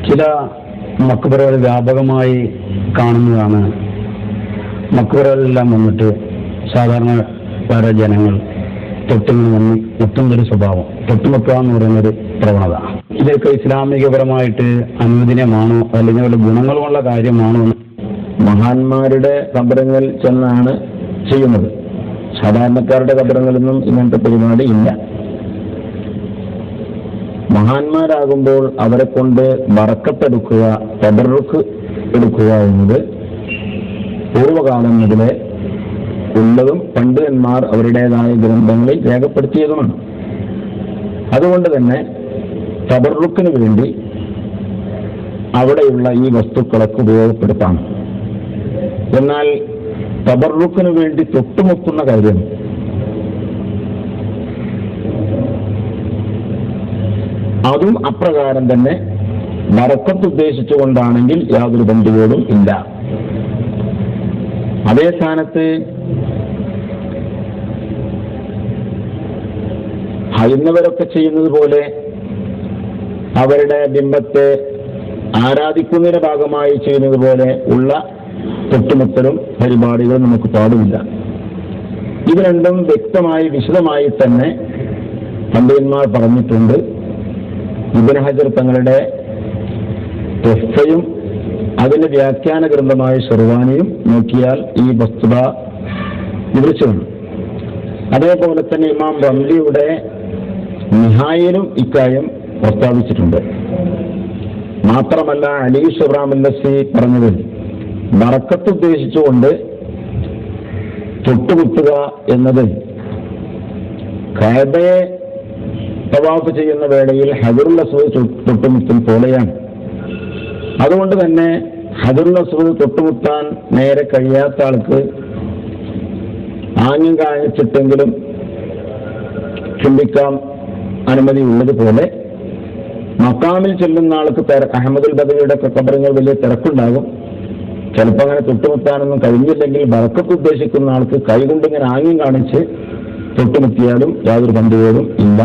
ചില മക്ബറകൾ വ്യാപകമായി കാണുന്നതാണ്. മക്ബറകളെല്ലാം വന്നിട്ട് സാധാരണ വേറെ ജനങ്ങൾ തൊട്ടിങ്ങനെ വന്ന് മുട്ടുന്നൊരു സ്വഭാവം, തൊട്ടുമുട്ടുക എന്ന് പറയുന്നൊരു പ്രവണത, ഇതൊക്കെ ഇസ്ലാമികപരമായിട്ട് അനുവദനീയമാണോ അല്ലെങ്കിൽ വല്ല ഗുണങ്ങളുമുള്ള കാര്യമാണോ? മഹാന്മാരുടെ കബറങ്ങളിൽ ചെന്നാണ് ചെയ്യുന്നത്. സാധാരണക്കാരുടെ കബറങ്ങളിലൊന്നും ഇങ്ങനത്തെ പരിപാടി ഇല്ല. മഹാന്മാരാകുമ്പോൾ അവരെ കൊണ്ട് ബറക്കത്തെടുക്കുക, തബറുക്ക് എടുക്കുക എന്നത് പൂർവകാലം മുതലേ ഉള്ളതും പണ്ഡിതന്മാർ അവരുടേതായ ഗ്രന്ഥങ്ങളിൽ രേഖപ്പെടുത്തിയതുമാണ്. അതുകൊണ്ട് തന്നെ തബറുക്കിന് വേണ്ടി അവിടെയുള്ള ഈ വസ്തുക്കളൊക്കെ ഉപയോഗപ്പെടുത്താം. എന്നാൽ തബറുക്കിന് വേണ്ടി തൊട്ടുമുട്ടുന്ന കാര്യം അതും അപ്രകാരം തന്നെ ബറക്കത്ത് ഉദ്ദേശിച്ചുകൊണ്ടാണെങ്കിൽ യാതൊരു ബന്ധുവോടും ഇല്ല. അതേ സ്ഥാനത്ത് ഹൈന്ദവരൊക്കെ ചെയ്യുന്നത് പോലെ അവരുടെ ബിംബത്തെ ആരാധിക്കുന്നതിന്റെ ഭാഗമായി ചെയ്യുന്നത് പോലെ ഉള്ള തൊട്ടുമുട്ടലും പരിപാടികളും നമുക്ക് പാടുമില്ല. ഇത് രണ്ടും വ്യക്തമായി വിശദമായി തന്നെ പണ്ഡിതന്മാർ പറഞ്ഞിട്ടുണ്ട്. ഇബ്നു ഹജർ തങ്ങളുടെ തുഹ്ഫയും അതിന്റെ വ്യാഖ്യാന ഗ്രന്ഥമായ ഷർവാനിയും നോക്കിയാൽ ഈ വസ്തുത വിവരിച്ചിട്ടുണ്ട്. അതേപോലെ തന്നെ ഇമാം റംലിയുടെ നിഹായിലും ഇക്കാര്യം പ്രസ്താവിച്ചിട്ടുണ്ട്. മാത്രമല്ല അലി ഷുബ്രാമിൻ നസി പറഞ്ഞത് ബറക്കത്ത് ഉദ്ദേശിച്ചുകൊണ്ട് തൊട്ടുമുട്ടുക എന്നത് കഅബയെ തവാഫ് ചെയ്യുന്ന വേളയിൽ ഹജറുൽ അസ്വദ് തൊട്ടുമുട്ടൽ പോലെയാണ്. അതുകൊണ്ട് തന്നെ ഹജറുൽ അസ്വദ് തൊട്ടുമുട്ടാൻ നേരെ കഴിയാത്ത ആൾക്ക് ആംഗ്യം കാണിച്ചിട്ടെങ്കിലും ചുംബിക്കാൻ അനുമതി ഉള്ളതുപോലെ മക്കാമിൽ ചെല്ലുന്ന ആൾക്ക് അഹമ്മദുൽ ബദവിയുടെ ഖബറുകൾ വലിയ തിരക്കുണ്ടാകും. ചിലപ്പോൾ അങ്ങനെ തൊട്ടുമുട്ടാനൊന്നും കഴിഞ്ഞില്ലെങ്കിൽ ബറക്കത്ത് ഉദ്ദേശിക്കുന്ന ആൾക്ക് കൈകൊണ്ട് ഇങ്ങനെ ആംഗ്യം കാണിച്ച് തൊട്ടുമുട്ടിയാലും യാതൊരു ബന്ധുവോടും ഇല്ല.